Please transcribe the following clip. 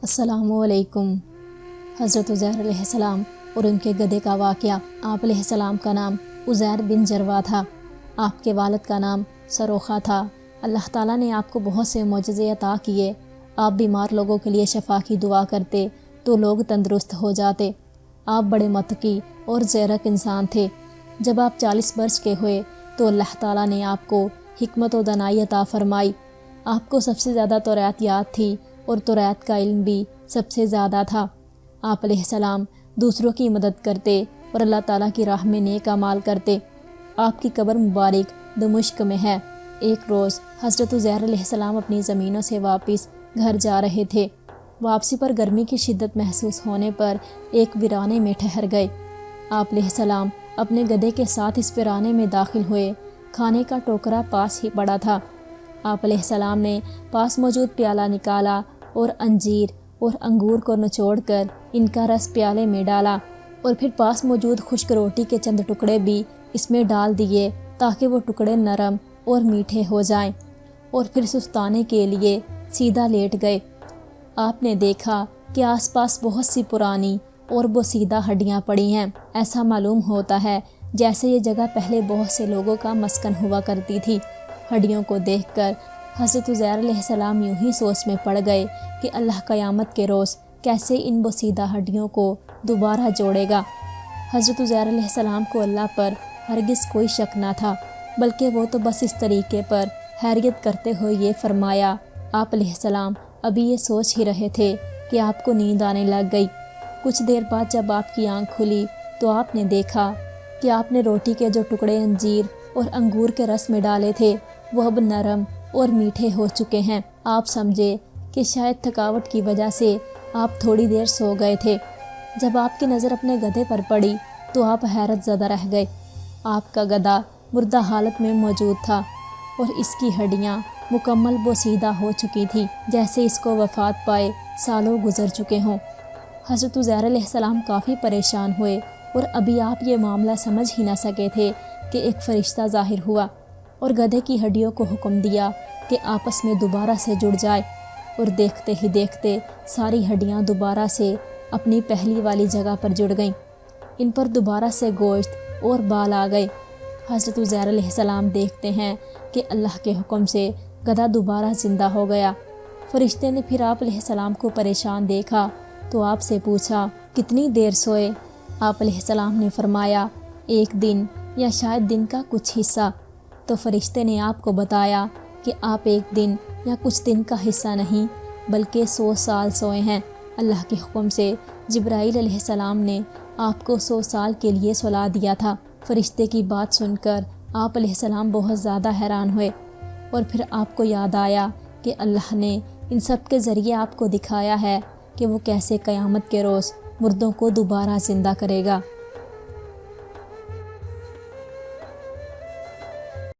السلام علیکم۔ حضرت عزیر علیہ السلام اور ان کے گدھے کا واقعہ۔ آپ علیہ السلام کا نام عزیر بن جروا تھا۔ آپ کے والد کا نام سروخا تھا۔ اللہ تعالیٰ نے آپ کو بہت سے معجزے عطا کیے۔ آپ بیمار لوگوں کے لیے شفا کی دعا کرتے تو لوگ تندرست ہو جاتے۔ آپ بڑے متقی اور زیرک انسان تھے۔ جب آپ 40 برس کے ہوئے تو اللہ تعالیٰ نے آپ کو حکمت و دانائی عطا فرمائی۔ آپ کو سب سے زیادہ توریت یاد تھی اور توریت کا علم بھی سب سے زیادہ تھا۔ آپ علیہ السلام دوسروں کی مدد کرتے اور اللہ تعالیٰ کی راہ میں نیک اعمال کرتے۔ آپ کی قبر مبارک دمشق میں ہے۔ ایک روز حضرت عزیر علیہ السلام اپنی زمینوں سے واپس گھر جا رہے تھے۔ واپسی پر گرمی کی شدت محسوس ہونے پر ایک ویرانے میں ٹھہر گئے۔ آپ علیہ السلام اپنے گدھے کے ساتھ اس ویرانے میں داخل ہوئے۔ کھانے کا ٹوکرا پاس ہی پڑا تھا۔ آپ علیہ السلام نے پاس موجود پیالہ نکالا اور انجیر اور انگور کو نچوڑ کر ان کا رس پیالے میں ڈالا اور پھر پاس موجود خشک روٹی کے چند ٹکڑے بھی اس میں ڈال دیے تاکہ وہ ٹکڑے نرم اور میٹھے ہو جائیں، اور پھر سستانے کے لیے سیدھا لیٹ گئے۔ آپ نے دیکھا کہ آس پاس بہت سی پرانی اور بوسیدہ ہڈیاں پڑی ہیں۔ ایسا معلوم ہوتا ہے جیسے یہ جگہ پہلے بہت سے لوگوں کا مسکن ہوا کرتی تھی۔ ہڈیوں کو دیکھ کر حضرت عزیر علیہ السلام یوں ہی سوچ میں پڑ گئے کہ اللہ قیامت کے روز کیسے ان بوسیدہ ہڈیوں کو دوبارہ جوڑے گا۔ حضرت عزیر علیہ السلام کو اللہ پر ہرگز کوئی شک نہ تھا، بلکہ وہ تو بس اس طریقے پر حیرت کرتے ہوئے یہ فرمایا۔ آپ علیہ السلام ابھی یہ سوچ ہی رہے تھے کہ آپ کو نیند آنے لگ گئی۔ کچھ دیر بعد جب آپ کی آنکھ کھلی تو آپ نے دیکھا کہ آپ نے روٹی کے جو ٹکڑے انجیر اور انگور کے رس میں ڈالے تھے وہ اب نرم اور میٹھے ہو چکے ہیں۔ آپ سمجھے کہ شاید تھکاوٹ کی وجہ سے آپ تھوڑی دیر سو گئے تھے۔ جب آپ کی نظر اپنے گدھے پر پڑی تو آپ حیرت زدہ رہ گئے۔ آپ کا گدھا مردہ حالت میں موجود تھا اور اس کی ہڈیاں مکمل بوسیدہ ہو چکی تھیں، جیسے اس کو وفات پائے سالوں گزر چکے ہوں۔ حضرت عزیر علیہ السلام کافی پریشان ہوئے اور ابھی آپ یہ معاملہ سمجھ ہی نہ سکے تھے کہ ایک فرشتہ ظاہر ہوا اور گدھے کی ہڈیوں کو حکم دیا کہ آپس میں دوبارہ سے جڑ جائے، اور دیکھتے ہی دیکھتے ساری ہڈیاں دوبارہ سے اپنی پہلی والی جگہ پر جڑ گئیں۔ ان پر دوبارہ سے گوشت اور بال آ گئے۔ حضرت عزیر علیہ السلام دیکھتے ہیں کہ اللہ کے حکم سے گدھا دوبارہ زندہ ہو گیا۔ فرشتے نے پھر آپ علیہ السلام کو پریشان دیکھا تو آپ سے پوچھا، کتنی دیر سوئے؟ آپ علیہ السلام نے فرمایا، 1 دن یا شاید دن کا کچھ حصہ۔ تو فرشتے نے آپ کو بتایا کہ آپ 1 دن یا کچھ دن کا حصہ نہیں بلکہ 100 سال سوئے ہیں۔ اللہ کے حکم سے جبرائیل علیہ السلام نے آپ کو 100 سال کے لیے سلا دیا تھا۔ فرشتے کی بات سن کر آپ علیہ السلام بہت زیادہ حیران ہوئے، اور پھر آپ کو یاد آیا کہ اللہ نے ان سب کے ذریعے آپ کو دکھایا ہے کہ وہ کیسے قیامت کے روز مردوں کو دوبارہ زندہ کرے گا۔